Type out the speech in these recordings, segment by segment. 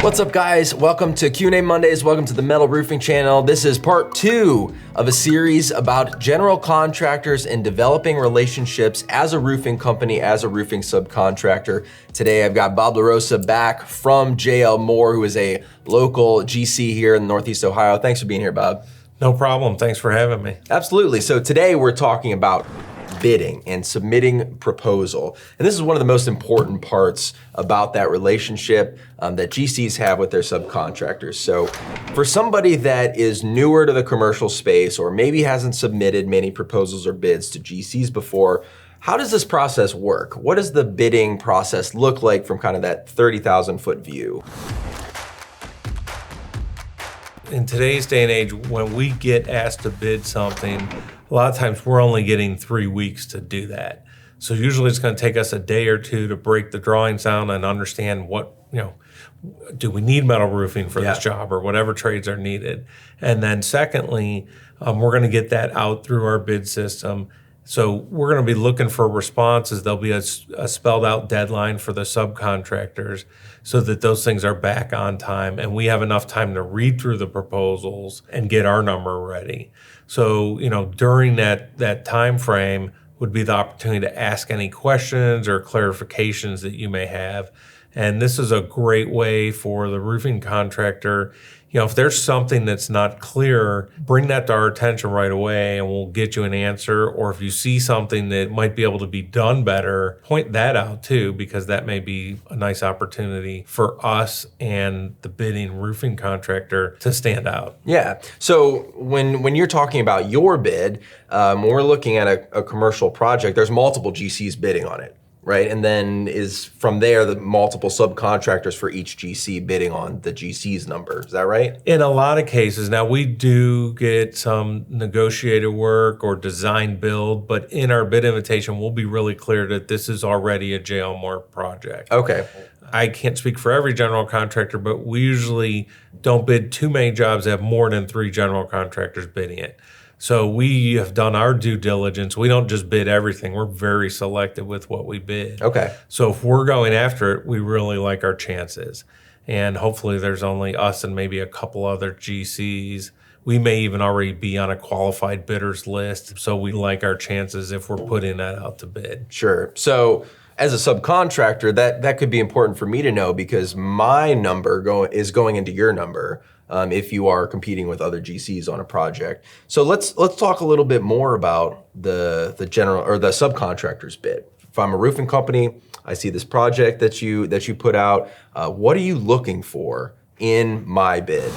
What's up, guys? Welcome to Q&A Mondays. Welcome to the Metal Roofing channel. This is part 2 of a series about general contractors and developing relationships as a roofing company, as a roofing subcontractor. Today, I've got Bob LaRosa back from JL Moore, who is a local GC here in Northeast Ohio. Thanks for being here, Bob. No problem. Thanks for having me. Absolutely. So today we're talking about bidding and submitting proposal. And this is one of the most important parts about that relationship that GCs have with their subcontractors. So for somebody that is newer to the commercial space or maybe hasn't submitted many proposals or bids to GCs before, how does this process work? What does the bidding process look like from kind of that 30,000 foot view? In today's day and age, when we get asked to bid something, a lot of times we're only getting 3 weeks to do that. So usually it's going to take us a day or two to break the drawings down and understand what, do we need metal roofing for this job or whatever trades are needed. And then secondly, we're going to get that out through our bid system. So we're going to be looking for responses. There'll be a spelled out deadline for the subcontractors so that those things are back on time and we have enough time to read through the proposals and get our number ready. So, during that time frame would be the opportunity to ask any questions or clarifications that you may have. And this is a great way for the roofing contractor. If there's something that's not clear, bring that to our attention right away and we'll get you an answer. Or if you see something that might be able to be done better, point that out too, because that may be a nice opportunity for us and the bidding roofing contractor to stand out. Yeah. So when you're talking about your bid, when we're looking at a commercial project, there's multiple GCs bidding on it. Right, and then is from there the multiple subcontractors for each GC bidding on the GC's number. Is that right? In a lot of cases. Now we do get some negotiated work or design build, but in our bid invitation, we'll be really clear that this is already a JL Moore project. Okay. I can't speak for every general contractor, but we usually don't bid too many jobs that have more than 3 general contractors bidding it. So we have done our due diligence. We don't just bid everything. We're very selective with what we bid. Okay. So if we're going after it, we really like our chances. And hopefully there's only us and maybe a couple other GCs. We may even already be on a qualified bidders list. So we like our chances if we're putting that out to bid. Sure. So as a subcontractor, that could be important for me to know because my number is going into your number. If you are competing with other GCs on a project. So let's talk a little bit more about the general or the subcontractor's bid. If I'm a roofing company, I see this project that you put out. What are you looking for in my bid?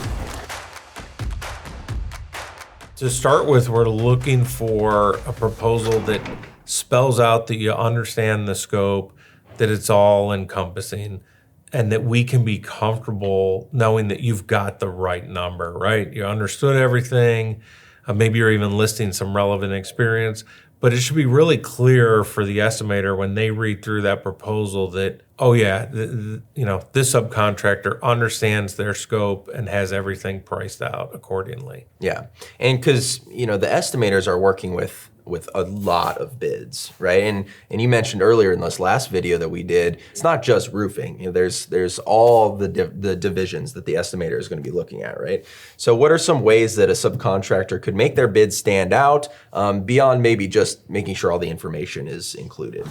To start with, we're looking for a proposal that spells out that you understand the scope, that it's all encompassing, and that we can be comfortable knowing that you've got the right number, right? You understood everything. Maybe you're even listing some relevant experience, but it should be really clear for the estimator when they read through that proposal that, oh yeah, this subcontractor understands their scope and has everything priced out accordingly. Yeah, and because the estimators are working with a lot of bids, right? And you mentioned earlier in this last video that we did, it's not just roofing. There's all the divisions that the estimator is going to be looking at, right? So what are some ways that a subcontractor could make their bid stand out beyond maybe just making sure all the information is included?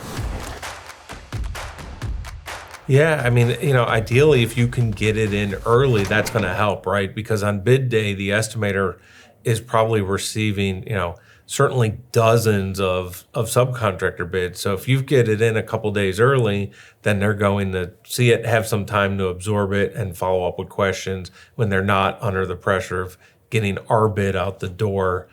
Yeah, ideally, if you can get it in early, that's going to help, right? Because on bid day, the estimator is probably receiving, certainly dozens of subcontractor bids. So if you get it in a couple days early, then they're going to see it, have some time to absorb it and follow up with questions when they're not under the pressure of getting our bid out the door,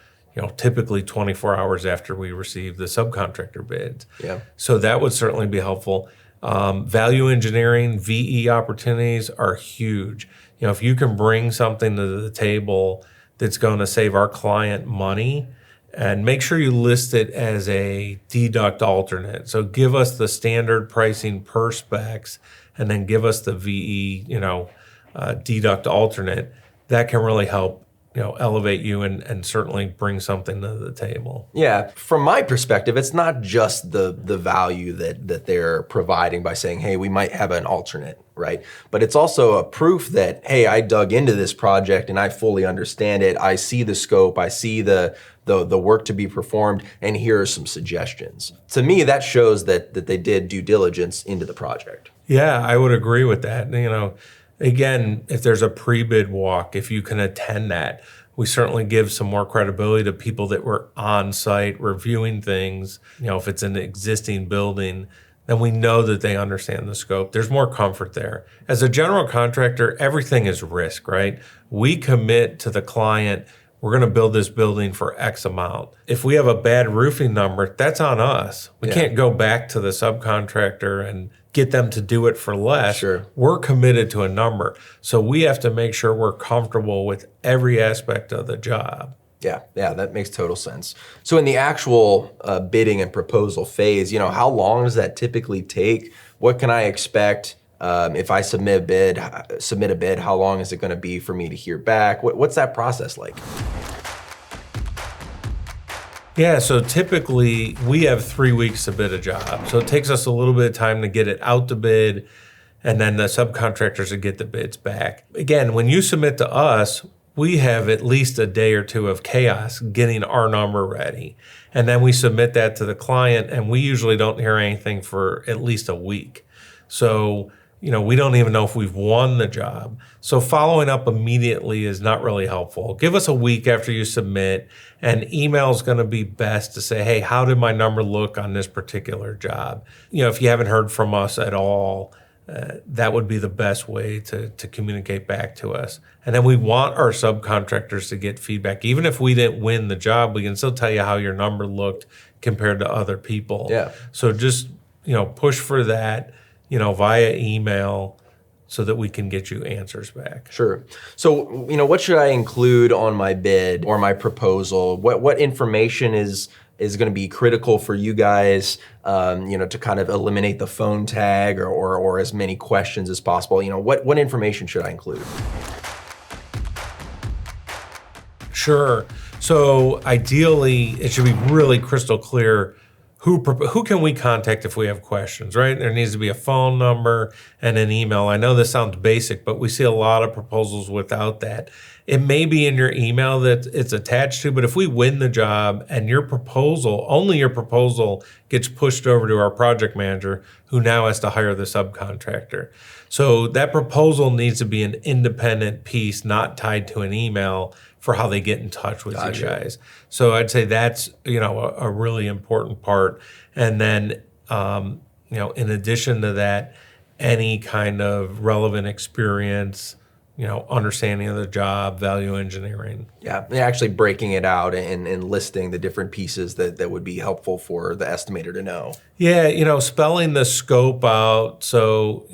typically 24 hours after we receive the subcontractor bids. Yeah. So that would certainly be helpful. Value engineering, VE opportunities are huge. If you can bring something to the table that's going to save our client money, and make sure you list it as a deduct alternate. So give us the standard pricing per specs and then give us the VE, deduct alternate. That can really help elevate you and certainly bring something to the table. Yeah, from my perspective, it's not just the value that they're providing by saying, hey, we might have an alternate, right? But it's also a proof that, hey, I dug into this project and I fully understand it. I see the scope, I see the work to be performed, and here are some suggestions. To me, that shows that they did due diligence into the project. Yeah, I would agree with that. Again, if there's a pre-bid walk, if you can attend that, we certainly give some more credibility to people that were on site reviewing things. If it's an existing building, then we know that they understand the scope. There's more comfort there. As a general contractor, everything is risk, right? We commit to the client, we're going to build this building for X amount. If we have a bad roofing number, that's on us. We can't go back to the subcontractor and get them to do it for less. Sure. We're committed to a number. So we have to make sure we're comfortable with every aspect of the job. Yeah, that makes total sense. So in the actual bidding and proposal phase, how long does that typically take? What can I expect? If I submit a bid, how long is it going to be for me to hear back? What's that process like? Yeah, so typically we have 3 weeks to bid a job. So it takes us a little bit of time to get it out to bid, and then the subcontractors to get the bids back. Again, when you submit to us, we have at least a day or two of chaos getting our number ready. And then we submit that to the client, and we usually don't hear anything for at least a week. So we don't even know if we've won the job. So following up immediately is not really helpful. Give us a week after you submit, and email is going to be best to say, hey, how did my number look on this particular job? If you haven't heard from us at all, that would be the best way to communicate back to us. And then we want our subcontractors to get feedback. Even if we didn't win the job, we can still tell you how your number looked compared to other people. Yeah. So just, push for that, via email so that we can get you answers back. Sure. So, what should I include on my bid or my proposal? What information is going to be critical for you guys, to kind of eliminate the phone tag or as many questions as possible? What information should I include? Sure. So ideally, it should be really crystal clear who can we contact if we have questions, right? There needs to be a phone number and an email. I know this sounds basic, but we see a lot of proposals without that. It may be in your email that it's attached to, but if we win the job and only your proposal gets pushed over to our project manager, who now has to hire the subcontractor. So that proposal needs to be an independent piece, not tied to an email for how they get in touch with you guys. So I'd say that's, a really important part. And then, in addition to that, any kind of relevant experience, understanding of the job, value engineering. Yeah, actually breaking it out and listing the different pieces that would be helpful for the estimator to know. Yeah, spelling the scope out. So,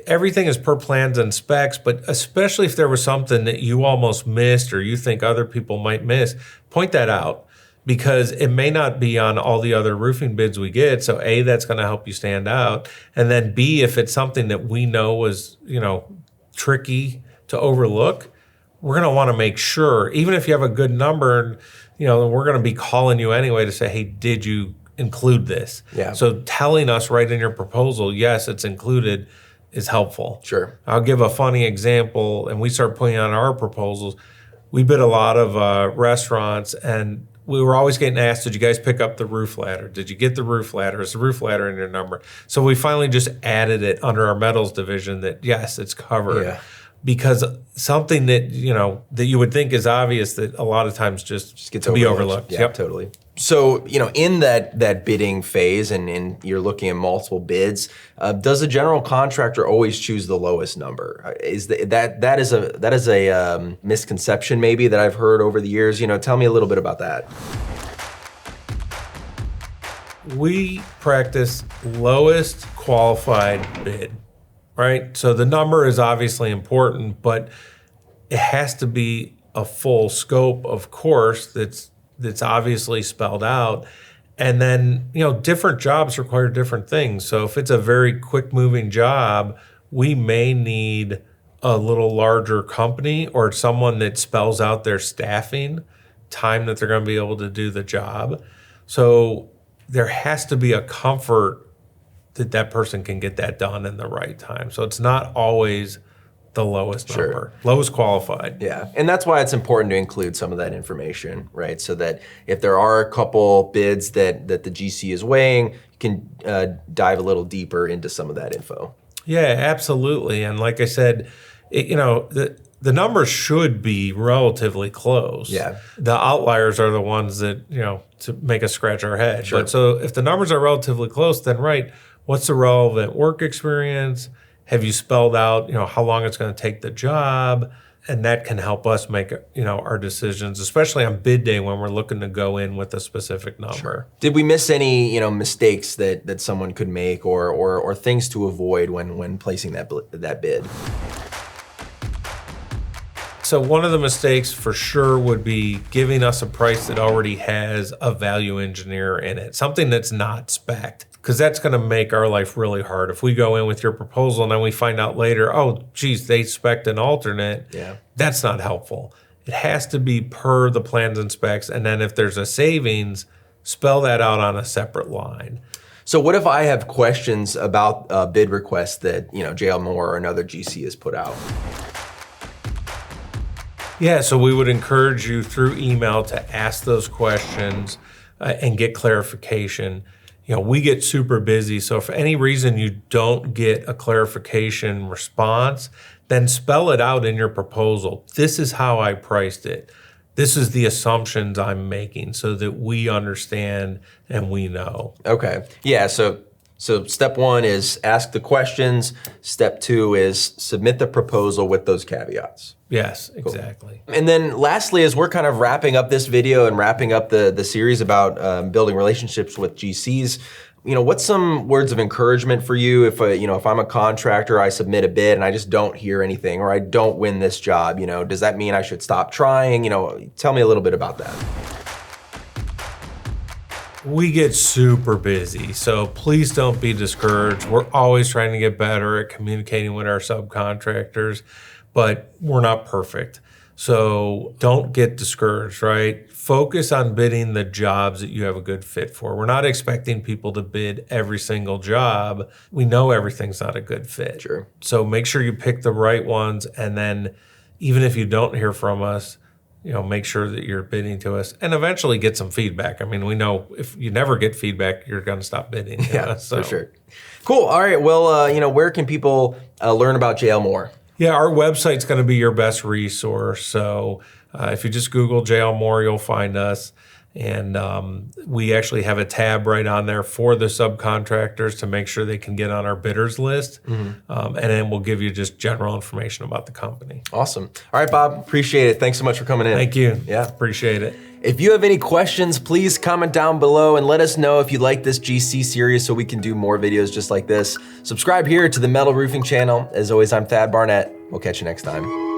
everything is per plans and specs, but especially if there was something that you almost missed or you think other people might miss, point that out, because it may not be on all the other roofing bids we get. So A, that's going to help you stand out. And then B, if it's something that we know was, tricky to overlook, we're going to want to make sure, even if you have a good number, we're going to be calling you anyway to say, hey, did you include this? Yeah. So telling us right in your proposal, yes, it's included, is helpful. Sure. I'll give a funny example, and we start putting on our proposals. We bid a lot of restaurants, and we were always getting asked, did you guys pick up the roof ladder? Did you get the roof ladder? Is the roof ladder in your number? So we finally just added it under our metals division that, yes, it's covered. Yeah. Because something that, that you would think is obvious that a lot of times just gets to be overlooked. Yeah, totally. So, in that bidding phase and you're looking at multiple bids, does a general contractor always choose the lowest number? That is a misconception maybe that I've heard over the years. Tell me a little bit about that. We practice lowest qualified bid, right? So the number is obviously important, but it has to be a full scope, of course, that's obviously spelled out. And then, different jobs require different things. So if it's a very quick moving job, we may need a little larger company or someone that spells out their staffing time that they're going to be able to do the job. So there has to be a comfort that that person can get that done in the right time. So it's not always the lowest number, lowest qualified. Yeah, and that's why it's important to include some of that information, right? So that if there are a couple bids that the GC is weighing, you can dive a little deeper into some of that info. Yeah, absolutely. And like I said, the numbers should be relatively close. Yeah. The outliers are the ones that, to make us scratch our head. Sure. But so if the numbers are relatively close, then what's the relevant work experience? Have you spelled out, how long it's going to take the job? And that can help us make, our decisions, especially on bid day when we're looking to go in with a specific number. Sure. Did we miss any, mistakes that someone could make or things to avoid when placing that bid? So one of the mistakes for sure would be giving us a price that already has a value engineer in it, something that's not spec'd, because that's going to make our life really hard. If we go in with your proposal and then we find out later, oh, geez, they spec'd an alternate, that's not helpful. It has to be per the plans and specs, and then if there's a savings, spell that out on a separate line. So what if I have questions about bid requests that, JL Moore or another GC has put out? Yeah, so we would encourage you through email to ask those questions and get clarification. We get super busy, so if for any reason you don't get a clarification response, then spell it out in your proposal. This is how I priced it. This is the assumptions I'm making so that we understand and we know. Okay. Yeah, so step one is ask the questions. Step two is submit the proposal with those caveats. Yes, exactly. Cool. And then lastly, as we're kind of wrapping up this video and wrapping up the series about building relationships with GCs, what's some words of encouragement for you if I'm a contractor, I submit a bid and I just don't hear anything or I don't win this job, does that mean I should stop trying? Tell me a little bit about that. We get super busy, so please don't be discouraged. We're always trying to get better at communicating with our subcontractors, but we're not perfect. So don't get discouraged, right? Focus on bidding the jobs that you have a good fit for. We're not expecting people to bid every single job. We know everything's not a good fit. Sure. So make sure you pick the right ones, and then even if you don't hear from us, make sure that you're bidding to us and eventually get some feedback. I mean, we know if you never get feedback, you're going to stop bidding. Yeah, for sure. Cool. All right. Well, where can people learn about JL Moore? Yeah, our website's going to be your best resource. So if you just Google JL Moore, you'll find us. And we actually have a tab right on there for the subcontractors to make sure they can get on our bidders list. Mm-hmm. And then we'll give you just general information about the company. Awesome. All right, Bob, appreciate it. Thanks so much for coming in. Thank you. Yeah. Appreciate it. If you have any questions, please comment down below and let us know if you like this GC series so we can do more videos just like this. Subscribe here to the Metal Roofing channel. As always, I'm Thad Barnette. We'll catch you next time.